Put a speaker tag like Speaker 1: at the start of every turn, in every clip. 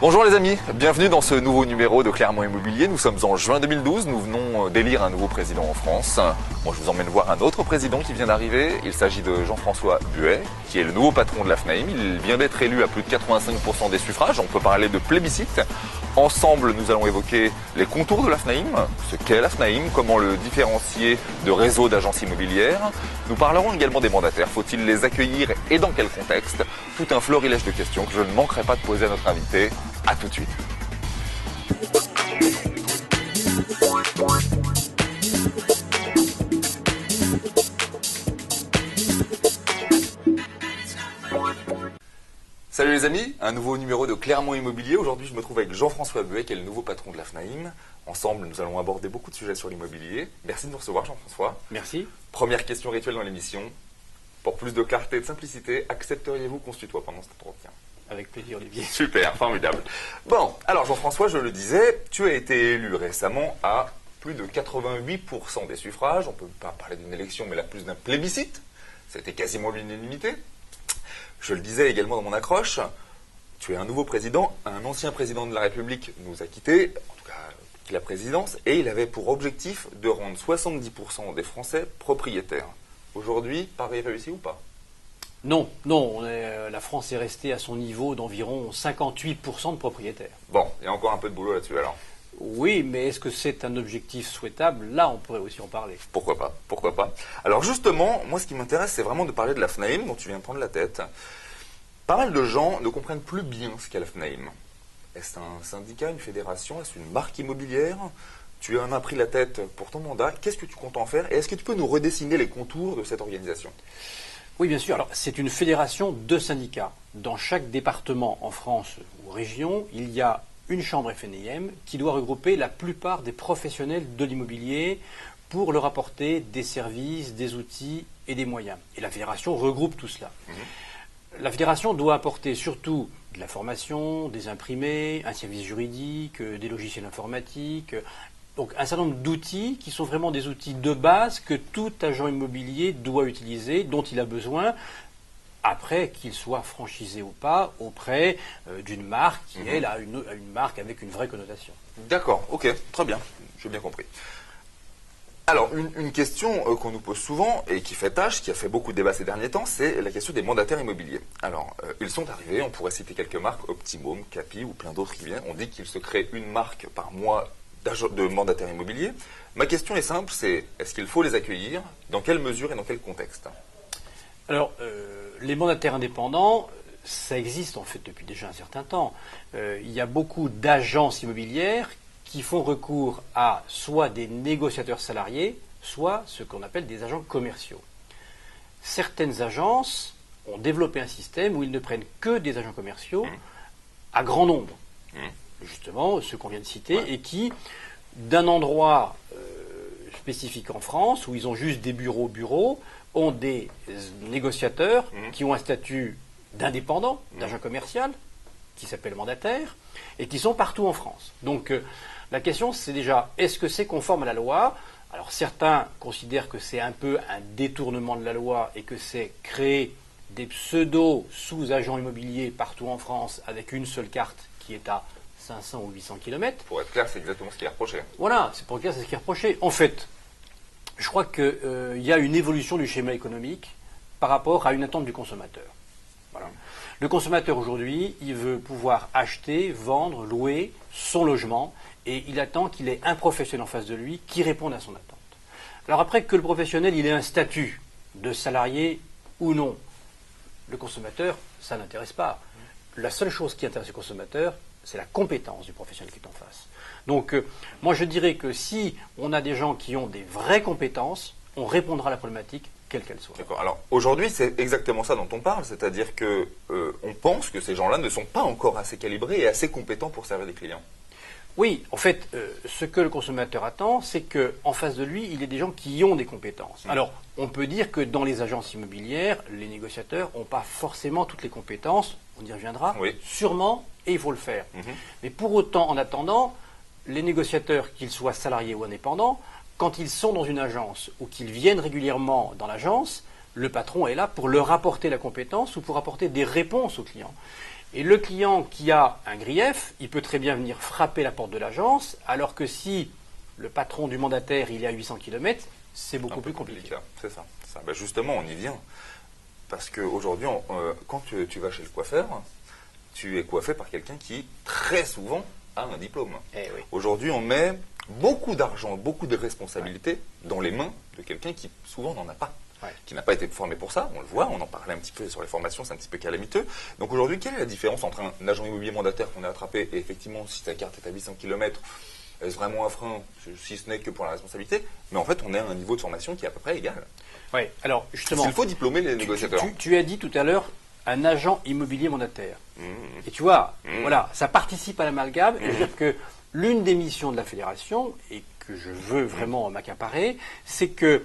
Speaker 1: Bonjour les amis, bienvenue dans ce nouveau numéro de Clermont Immobilier. Nous sommes en juin 2012, nous venons d'élire un nouveau président en France. Moi je vous emmène voir un autre président qui vient d'arriver. Il s'agit de Jean-François Buet, qui est le nouveau patron de la FNAIM. Il vient d'être élu à plus de 85% des suffrages, on peut parler de plébiscite. Ensemble, nous allons évoquer les contours de la FNAIM, ce qu'est la FNAIM, comment le différencier de réseau d'agences immobilières. Nous parlerons également des mandataires, faut-il les accueillir et dans quel contexte? Tout un florilège de questions que je ne manquerai pas de poser à notre invité. A tout de suite. Salut les amis, un nouveau numéro de Clermont Immobilier. Aujourd'hui, je me trouve avec Jean-François Buet, qui est le nouveau patron de la FNAIM. Ensemble, nous allons aborder beaucoup de sujets sur l'immobilier. Merci de nous recevoir, Jean-François.
Speaker 2: Merci.
Speaker 1: Première question rituelle dans l'émission. Pour plus de clarté et de simplicité, accepteriez-vous qu'on se tutoie pendant cet entretien?
Speaker 2: Avec plaisir, Olivier.
Speaker 1: Super, formidable. Bon, alors Jean-François, je le disais, tu as été élu récemment à plus de 88% des suffrages. On ne peut pas parler d'une élection, mais là plus d'un plébiscite. C'était quasiment l'unanimité. Je le disais également dans mon accroche, tu es un nouveau président. Un ancien président de la République nous a quittés, en tout cas la présidence, et il avait pour objectif de rendre 70% des Français propriétaires. Aujourd'hui, pari réussi ou pas?
Speaker 2: Non, la France est restée à son niveau d'environ 58% de propriétaires.
Speaker 1: Bon, il y a encore un peu de boulot là-dessus alors.
Speaker 2: Oui, mais est-ce que c'est un objectif souhaitable? Là, on pourrait aussi en parler.
Speaker 1: Pourquoi pas, pourquoi pas. Alors justement, moi ce qui m'intéresse, c'est vraiment de parler de la FNAIM, dont tu viens de prendre la tête. Pas mal de gens ne comprennent plus bien ce qu'est la FNAIM. Est-ce un syndicat, une fédération? Est-ce une marque immobilière? Tu en as pris la tête pour ton mandat. Qu'est-ce que tu comptes en faire? Et est-ce que tu peux nous redessiner les contours de cette organisation?
Speaker 2: Oui, bien sûr. Alors, c'est une fédération de syndicats. Dans chaque département en France ou région, il y a une chambre FNAIM qui doit regrouper la plupart des professionnels de l'immobilier pour leur apporter des services, des outils et des moyens. Et la fédération regroupe tout cela. La fédération doit apporter surtout de la formation, des imprimés, un service juridique, des logiciels informatiques, donc un certain nombre d'outils qui sont vraiment des outils de base que tout agent immobilier doit utiliser, dont il a besoin, après qu'il soit franchisé ou pas, auprès d'une marque qui est là, une marque avec une vraie connotation.
Speaker 1: D'accord, ok, très bien, j'ai bien compris. Alors, une question qu'on nous pose souvent et qui fait tâche, qui a fait beaucoup de débats ces derniers temps, c'est la question des mandataires immobiliers. Alors, ils sont arrivés, on pourrait citer quelques marques, Optimum, Capi ou plein d'autres qui viennent. On dit qu'il se crée une marque par mois de mandataires immobiliers. Ma question est simple, c'est est-ce qu'il faut les accueillir? Dans quelle mesure et dans quel contexte?
Speaker 2: Alors, les mandataires indépendants, ça existe en fait depuis déjà un certain temps. Il y a beaucoup d'agences immobilières qui font recours à soit des négociateurs salariés, soit ce qu'on appelle des agents commerciaux. Certaines agences ont développé un système où ils ne prennent que des agents commerciaux à grand nombre. Justement, ceux qu'on vient de citer, et qui, d'un endroit spécifique en France, où ils ont juste des bureaux, ont des négociateurs qui ont un statut d'indépendant, d'agent commercial, qui s'appelle mandataire, et qui sont partout en France. Donc, la question, c'est déjà, est-ce que c'est conforme à la loi? Alors, certains considèrent que c'est un peu un détournement de la loi et que c'est créer des pseudo-sous-agents immobiliers partout en France avec une seule carte qui est à 500 ou 800 km.
Speaker 1: Pour être clair, c'est exactement ce qui est reproché.
Speaker 2: Voilà, c'est pour être clair, c'est ce qui est reproché. En fait, je crois qu'il y a une évolution du schéma économique par rapport à une attente du consommateur. Voilà. Le consommateur aujourd'hui, il veut pouvoir acheter, vendre, louer son logement et il attend qu'il ait un professionnel en face de lui qui réponde à son attente. Alors après que le professionnel il ait un statut de salarié ou non, le consommateur, ça n'intéresse pas. La seule chose qui intéresse le consommateur, c'est la compétence du professionnel qui est en face. Donc, moi je dirais que si on a des gens qui ont des vraies compétences, on répondra à la problématique, quelle qu'elle soit.
Speaker 1: D'accord. Alors, aujourd'hui, c'est exactement ça dont on parle, c'est-à-dire que on pense que ces gens-là ne sont pas encore assez calibrés et assez compétents pour servir les clients.
Speaker 2: Oui, en fait, ce que le consommateur attend, c'est qu'en face de lui, il y ait des gens qui ont des compétences. Alors, on peut dire que dans les agences immobilières, les négociateurs n'ont pas forcément toutes les compétences, on y reviendra, sûrement, et il faut le faire. Mais pour autant, en attendant, les négociateurs, qu'ils soient salariés ou indépendants, quand ils sont dans une agence ou qu'ils viennent régulièrement dans l'agence, le patron est là pour leur apporter la compétence ou pour apporter des réponses aux clients. Et le client qui a un grief, il peut très bien venir frapper la porte de l'agence, alors que si le patron du mandataire il est à 800 km, c'est beaucoup plus compliqué.
Speaker 1: C'est ça. Ben justement, on y vient. Parce qu'aujourd'hui, quand tu vas chez le coiffeur, tu es coiffé par quelqu'un qui, très souvent, a un diplôme.
Speaker 2: Oui.
Speaker 1: Aujourd'hui, on met beaucoup d'argent, beaucoup de responsabilités dans les mains de quelqu'un qui, souvent, n'en a pas. Qui n'a pas été formé pour ça, on le voit, on en parlait un petit peu sur les formations, c'est un petit peu calamiteux. Donc aujourd'hui, quelle est la différence entre un agent immobilier mandataire qu'on a attrapé et effectivement, si ta carte est à 800 km, est-ce vraiment un frein, si ce n'est que pour la responsabilité? Mais en fait, on est à un niveau de formation qui est à peu près égal.
Speaker 2: Oui, alors justement...
Speaker 1: Il faut diplômer les négociateurs.
Speaker 2: Tu as dit tout à l'heure un agent immobilier mandataire. Et tu vois, voilà, ça participe à l'amalgame. Je veux dire que l'une des missions de la fédération, et que je veux vraiment m'accaparer, c'est que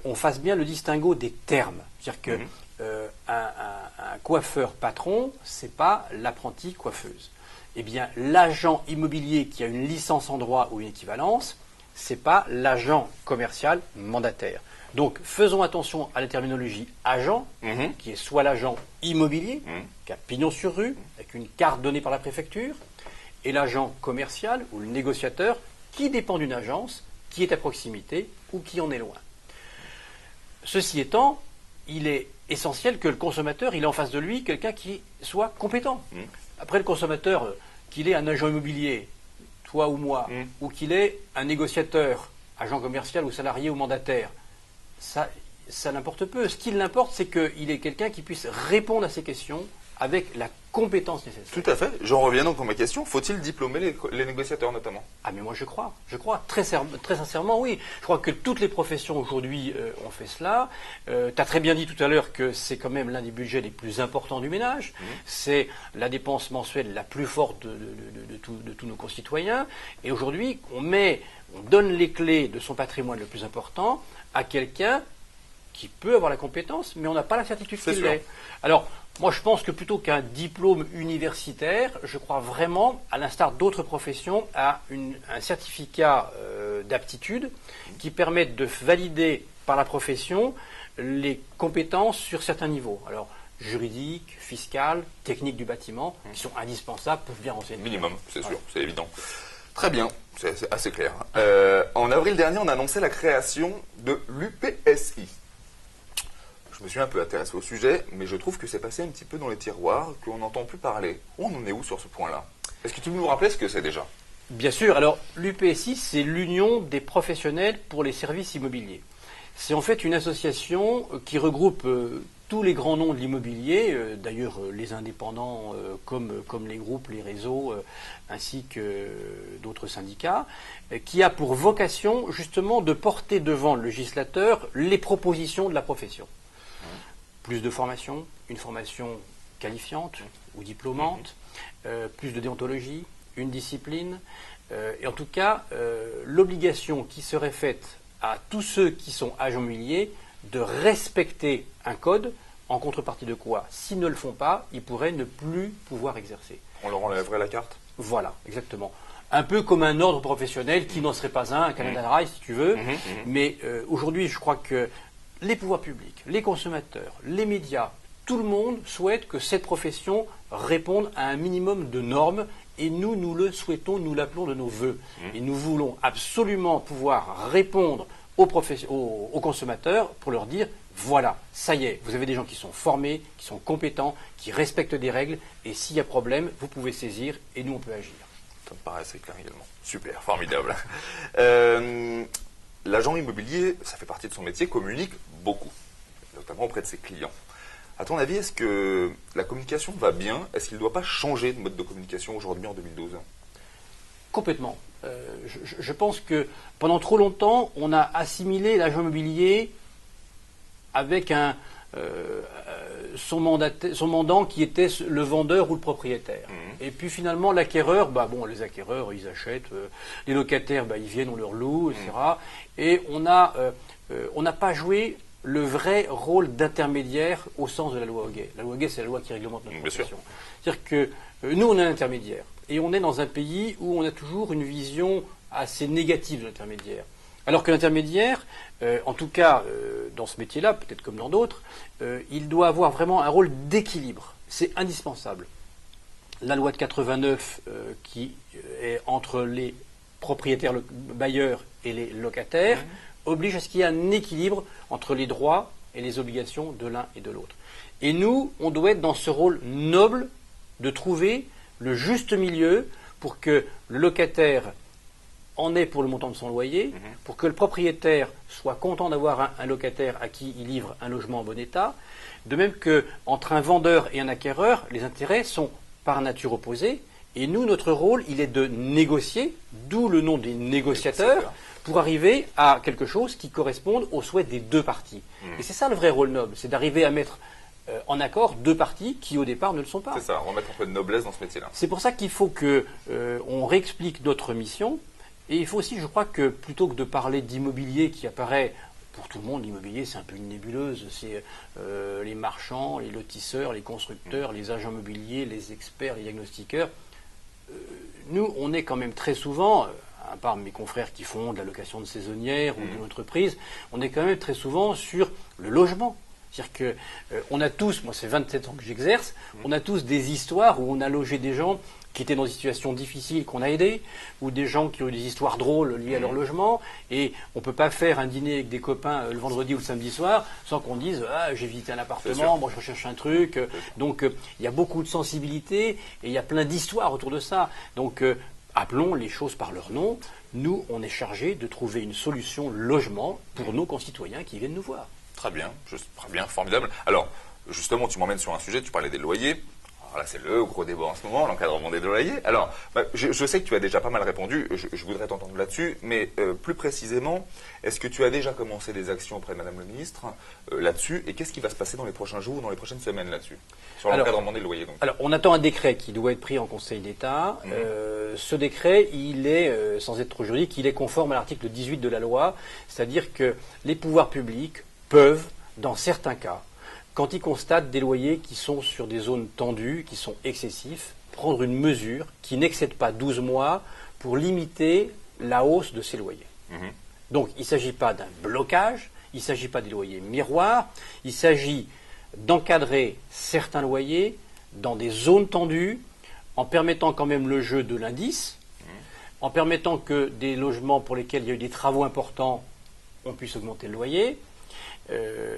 Speaker 2: on fasse bien le distinguo des termes. C'est-à-dire que un coiffeur patron, c'est pas l'apprenti coiffeuse. Eh bien, l'agent immobilier qui a une licence en droit ou une équivalence, c'est pas l'agent commercial mandataire. Donc, faisons attention à la terminologie agent, qui est soit l'agent immobilier, qui a pignon sur rue, avec une carte donnée par la préfecture, et l'agent commercial ou le négociateur qui dépend d'une agence, qui est à proximité ou qui en est loin. Ceci étant, il est essentiel que le consommateur, il ait en face de lui quelqu'un qui soit compétent. Après, le consommateur, qu'il ait un agent immobilier, toi ou moi, ou qu'il ait un négociateur, agent commercial ou salarié ou mandataire, ça n'importe peu. Ce qui l'importe, c'est qu'il ait quelqu'un qui puisse répondre à ces questions avec la compétence nécessaire.
Speaker 1: Tout à fait. J'en reviens donc à ma question. Faut-il diplômer les négociateurs notamment?
Speaker 2: Ah mais moi je crois. Très sincèrement oui. Je crois que toutes les professions aujourd'hui ont fait cela. Tu as très bien dit tout à l'heure que c'est quand même l'un des budgets les plus importants du ménage. C'est la dépense mensuelle la plus forte de tous nos concitoyens. Et aujourd'hui, on donne les clés de son patrimoine le plus important à quelqu'un qui peut avoir la compétence, mais on n'a pas la certitude qu'il l'est. Alors, moi, je pense que plutôt qu'un diplôme universitaire, je crois vraiment, à l'instar d'autres professions, à un certificat d'aptitude qui permette de valider par la profession les compétences sur certains niveaux. Alors, juridique, fiscal, technique du bâtiment, qui sont indispensables pour bien renseigner.
Speaker 1: Minimum, c'est sûr, c'est évident. Très bien, c'est assez clair. En avril dernier, on a annoncé la création de l'UPSI. Je me suis un peu intéressé au sujet, mais je trouve que c'est passé un petit peu dans les tiroirs, qu'on n'entend plus parler. On en est où sur ce point-là? Est-ce que tu peux nous rappeler ce que c'est déjà?
Speaker 2: Bien sûr. Alors, l'UPSI, c'est l'Union des professionnels pour les services immobiliers. C'est en fait une association qui regroupe tous les grands noms de l'immobilier, d'ailleurs les indépendants comme les groupes, les réseaux, ainsi que d'autres syndicats, qui a pour vocation justement de porter devant le législateur les propositions de la profession. Plus de formation, une formation qualifiante ou diplômante, plus de déontologie, une discipline, et en tout cas l'obligation qui serait faite à tous ceux qui sont agents immobiliers de respecter un code, en contrepartie de quoi, s'ils ne le font pas, ils pourraient ne plus pouvoir exercer.
Speaker 1: On leur enlèverait la carte?
Speaker 2: Voilà, exactement. Un peu comme un ordre professionnel qui n'en serait pas un Canada Dry si tu veux, mais aujourd'hui je crois que les pouvoirs publics, les consommateurs, les médias, tout le monde souhaite que cette profession réponde à un minimum de normes et nous le souhaitons, nous l'appelons de nos vœux. Et nous voulons absolument pouvoir répondre aux consommateurs pour leur dire voilà, ça y est, vous avez des gens qui sont formés, qui sont compétents, qui respectent des règles et s'il y a problème, vous pouvez saisir et nous on peut agir.
Speaker 1: Ça me paraît assez clair également. Super, formidable. L'agent immobilier, ça fait partie de son métier, communique beaucoup, notamment auprès de ses clients. À ton avis, est-ce que la communication va bien? Est-ce qu'il ne doit pas changer de mode de communication aujourd'hui en 2012?
Speaker 2: Complètement. Je pense que pendant trop longtemps, on a assimilé l'agent immobilier avec son mandant qui était le vendeur ou le propriétaire. Et puis finalement, l'acquéreur, les acquéreurs, ils achètent, les locataires, ils viennent, on leur loue, etc. Et on n'a pas joué le vrai rôle d'intermédiaire au sens de la loi Hoguet. La loi Hoguet, c'est la loi qui réglemente notre profession. C'est-à-dire que nous, on est un intermédiaire. Et on est dans un pays où on a toujours une vision assez négative de l'intermédiaire. Alors que l'intermédiaire, en tout cas dans ce métier-là, peut-être comme dans d'autres, il doit avoir vraiment un rôle d'équilibre. C'est indispensable. la loi de 89 qui est entre les propriétaires bailleurs et les locataires oblige à ce qu'il y ait un équilibre entre les droits et les obligations de l'un et de l'autre. Et nous, on doit être dans ce rôle noble de trouver le juste milieu pour que le locataire en ait pour le montant de son loyer, pour que le propriétaire soit content d'avoir un locataire à qui il livre un logement en bon état, de même qu'entre un vendeur et un acquéreur, les intérêts sont par nature opposés, et nous, notre rôle, il est de négocier, d'où le nom des négociateurs, pour arriver à quelque chose qui corresponde aux souhaits des deux parties. Et c'est ça le vrai rôle noble, c'est d'arriver à mettre en accord deux parties qui au départ ne le sont pas.
Speaker 1: C'est ça, remettre un peu de noblesse dans ce métier-là.
Speaker 2: C'est pour ça qu'il faut qu'on réexplique notre mission, et il faut aussi, je crois, que plutôt que de parler d'immobilier qui apparaît... Pour tout le monde, l'immobilier, c'est un peu une nébuleuse. C'est les marchands, les lotisseurs, les constructeurs, les agents immobiliers, les experts, les diagnostiqueurs. Nous, on est quand même très souvent, à part mes confrères qui font de la location de saisonnière ou de l'entreprise, on est quand même très souvent sur le logement. C'est-à-dire qu'on a tous, moi c'est 27 ans que j'exerce, on a tous des histoires où on a logé des gens qui étaient dans des situations difficiles qu'on a aidés, ou des gens qui ont eu des histoires drôles liées à leur logement, et on ne peut pas faire un dîner avec des copains le vendredi ou le samedi soir sans qu'on dise « Ah, j'ai visité un appartement, moi je recherche un truc ». Donc il y a beaucoup de sensibilité et il y a plein d'histoires autour de ça. Donc appelons les choses par leur nom. Nous, on est chargé de trouver une solution logement pour nos concitoyens qui viennent nous voir.
Speaker 1: Très bien, formidable. Alors, justement, tu m'emmènes sur un sujet, tu parlais des loyers. Alors là, c'est le gros débat en ce moment, l'encadrement des loyers. Alors, je sais que tu as déjà pas mal répondu, je voudrais t'entendre là-dessus, mais plus précisément, est-ce que tu as déjà commencé des actions auprès de Madame le Ministre là-dessus, et qu'est-ce qui va se passer dans les prochains jours ou dans les prochaines semaines là-dessus, sur l'encadrement des loyers donc.
Speaker 2: Alors, on attend un décret qui doit être pris en Conseil d'État. Ce décret, il est, sans être trop juridique, il est conforme à l'article 18 de la loi, c'est-à-dire que les pouvoirs publics peuvent, dans certains cas, quand ils constatent des loyers qui sont sur des zones tendues, qui sont excessifs, prendre une mesure qui n'excède pas 12 mois pour limiter la hausse de ces loyers. Donc il ne s'agit pas d'un blocage, il ne s'agit pas des loyers miroirs, il s'agit d'encadrer certains loyers dans des zones tendues, en permettant quand même le jeu de l'indice, en permettant que des logements pour lesquels il y a eu des travaux importants, on puisse augmenter le loyer,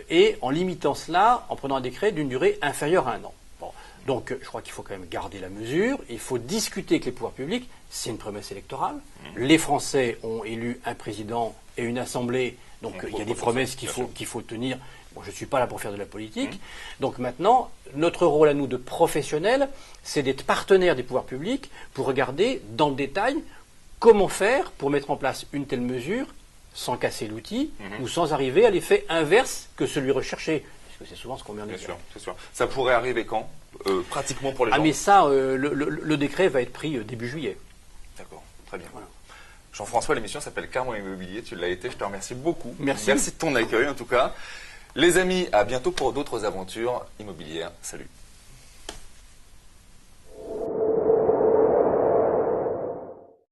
Speaker 2: et en limitant cela, en prenant un décret d'une durée inférieure à 1 an. Bon. Donc je crois qu'il faut quand même garder la mesure, il faut discuter avec les pouvoirs publics, c'est une promesse électorale. Les Français ont élu un président et une assemblée, donc il y a des promesses qu'il faut tenir. Bon, je ne suis pas là pour faire de la politique. Donc maintenant, notre rôle à nous de professionnels, c'est d'être partenaires des pouvoirs publics pour regarder dans le détail comment faire pour mettre en place une telle mesure sans casser l'outil ou sans arriver à l'effet inverse que celui recherché. Parce que c'est souvent ce qu'on met en exergue.
Speaker 1: Bien sûr, c'est sûr. Ça pourrait arriver quand pratiquement pour les gens.
Speaker 2: Ah mais ça, le décret va être pris début juillet.
Speaker 1: D'accord, très bien.
Speaker 2: Voilà.
Speaker 1: Jean-François, l'émission s'appelle Carmo Immobilier, tu l'as été, je te remercie beaucoup.
Speaker 2: Merci.
Speaker 1: Merci de ton accueil en tout cas. Les amis, à bientôt pour d'autres aventures immobilières. Salut.